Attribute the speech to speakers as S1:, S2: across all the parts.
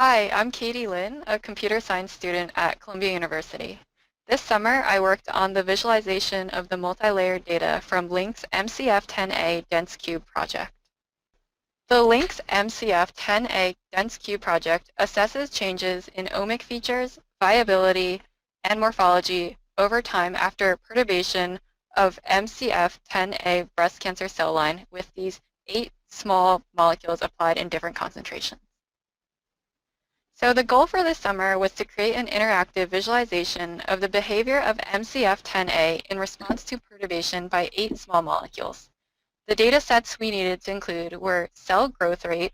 S1: Hi, I'm Katie Lin, a computer science student at Columbia University. This summer, I worked on the visualization of the multi-layered data from Link's MCF10A Dense Cube project. The Link's MCF10A Dense Cube project assesses changes in omic features, viability, and morphology over time after perturbation of MCF10A breast cancer cell line with these 8 small molecules applied in different concentrations. So the goal for this summer was to create an interactive visualization of the behavior of MCF10A in response to perturbation by 8 small molecules. The data sets we needed to include were cell growth rate,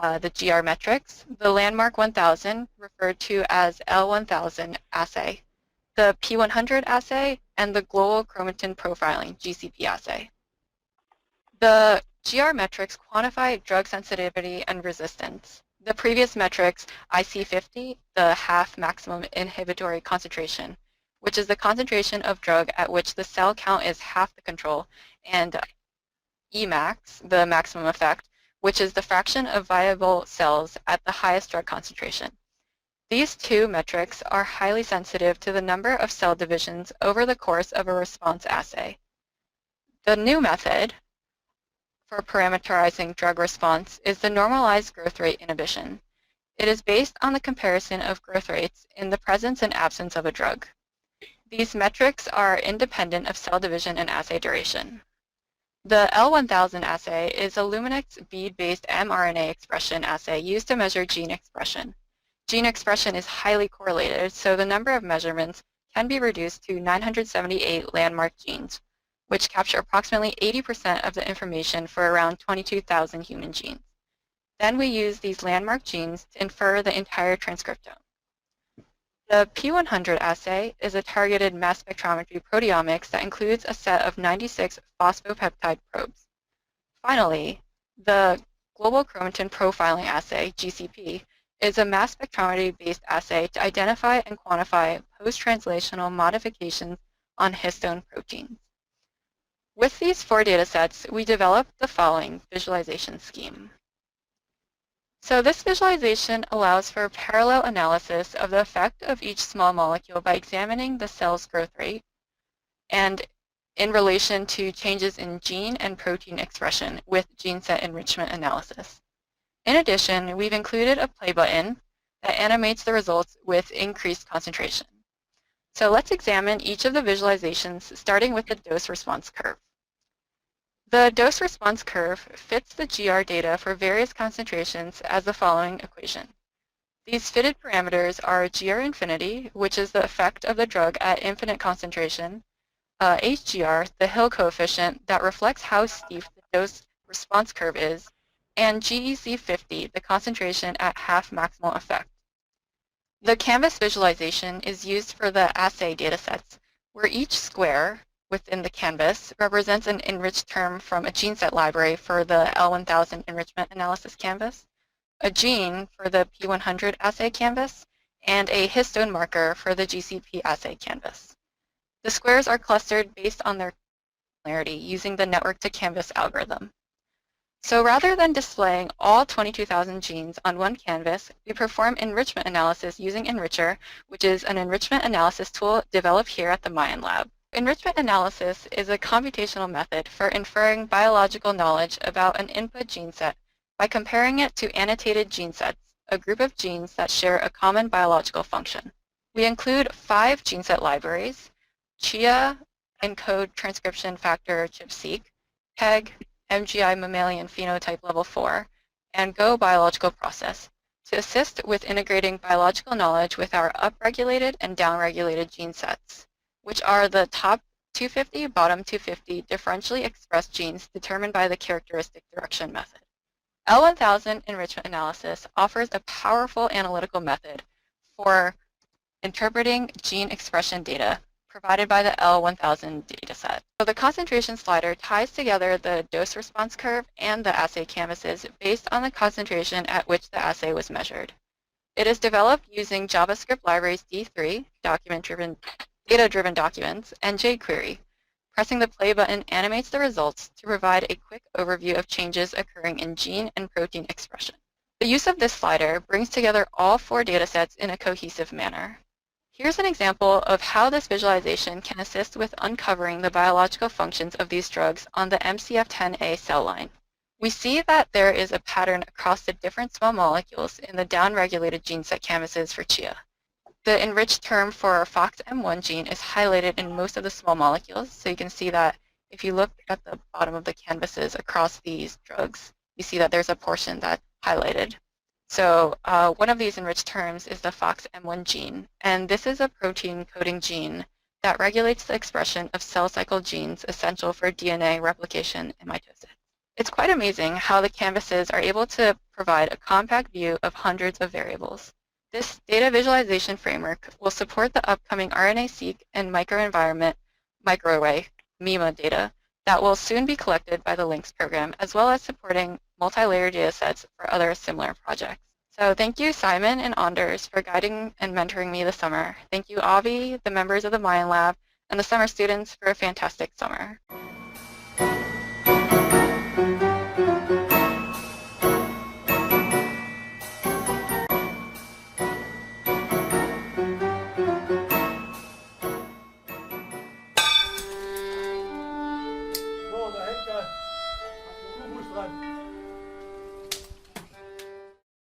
S1: the GR metrics, the landmark 1000, referred to as L1000 assay, the P100 assay, and the global chromatin profiling, GCP assay. The GR metrics quantify drug sensitivity and resistance. The previous metrics, IC50, the half maximum inhibitory concentration, which is the concentration of drug at which the cell count is half the control, and Emax, the maximum effect, which is the fraction of viable cells at the highest drug concentration. These two metrics are highly sensitive to the number of cell divisions over the course of a response assay. The new method for parameterizing drug response is the normalized growth rate inhibition. It is based on the comparison of growth rates in the presence and absence of a drug. These metrics are independent of cell division and assay duration. The L1000 assay is a Luminex bead-based mRNA expression assay used to measure gene expression. Gene expression is highly correlated, so the number of measurements can be reduced to 978 landmark genes, which capture approximately 80% of the information for around 22,000 human genes. Then we use these landmark genes to infer the entire transcriptome. The P100 assay is a targeted mass spectrometry proteomics that includes a set of 96 phosphopeptide probes. Finally, the global chromatin profiling assay, GCP, is a mass spectrometry-based assay to identify and quantify post-translational modifications on histone proteins. With these 4 datasets, we developed the following visualization scheme. So this visualization allows for parallel analysis of the effect of each small molecule by examining the cell's growth rate and in relation to changes in gene and protein expression with gene set enrichment analysis. In addition, we've included a play button that animates the results with increased concentration. So let's examine each of the visualizations, starting with the dose-response curve. The dose-response curve fits the GR data for various concentrations as the following equation. These fitted parameters are GR infinity, which is the effect of the drug at infinite concentration, HGR, the Hill coefficient that reflects how steep the dose-response curve is, and GEC50, the concentration at half maximal effect. The canvas visualization is used for the assay datasets, where each square within the canvas represents an enriched term from a gene set library for the L1000 Enrichment Analysis canvas, a gene for the P100 assay canvas, and a histone marker for the GCP assay canvas. The squares are clustered based on their similarity using the network to canvas algorithm. So rather than displaying all 22,000 genes on one canvas, we perform enrichment analysis using Enricher, which is an enrichment analysis tool developed here at the Mayan Lab. Enrichment analysis is a computational method for inferring biological knowledge about an input gene set by comparing it to annotated gene sets, a group of genes that share a common biological function. We include 5 gene set libraries: CHIA, encode transcription factor ChIP-seq, PEG, MGI mammalian phenotype level 4, and Go biological process to assist with integrating biological knowledge with our upregulated and downregulated gene sets, which are the top 250, bottom 250 differentially expressed genes determined by the characteristic direction method. L1000 enrichment analysis offers a powerful analytical method for interpreting gene expression data provided by the L1000 dataset. So the concentration slider ties together the dose-response curve and the assay canvases based on the concentration at which the assay was measured. It is developed using JavaScript libraries D3, data-driven documents, and jQuery. Pressing the play button animates the results to provide a quick overview of changes occurring in gene and protein expression. The use of this slider brings together all 4 datasets in a cohesive manner. Here's an example of how this visualization can assist with uncovering the biological functions of these drugs on the MCF10A cell line. We see that there is a pattern across the different small molecules in the downregulated gene set canvases for CHIA. The enriched term for our FOXM1 gene is highlighted in most of the small molecules, so you can see that if you look at the bottom of the canvases across these drugs, you see that there's a portion that's highlighted. So one of these enriched terms is the FOXM1 gene, and this is a protein coding gene that regulates the expression of cell cycle genes essential for DNA replication and mitosis. It's quite amazing how the canvases are able to provide a compact view of hundreds of variables. This data visualization framework will support the upcoming RNA-seq and microenvironment microarray MIMA data that will soon be collected by the LINKS program, as well as supporting multi-layer datasets for other similar projects. So thank you, Simon and Anders, for guiding and mentoring me this summer. Thank you, Avi, the members of the Mayan Lab, and the summer students for a fantastic summer.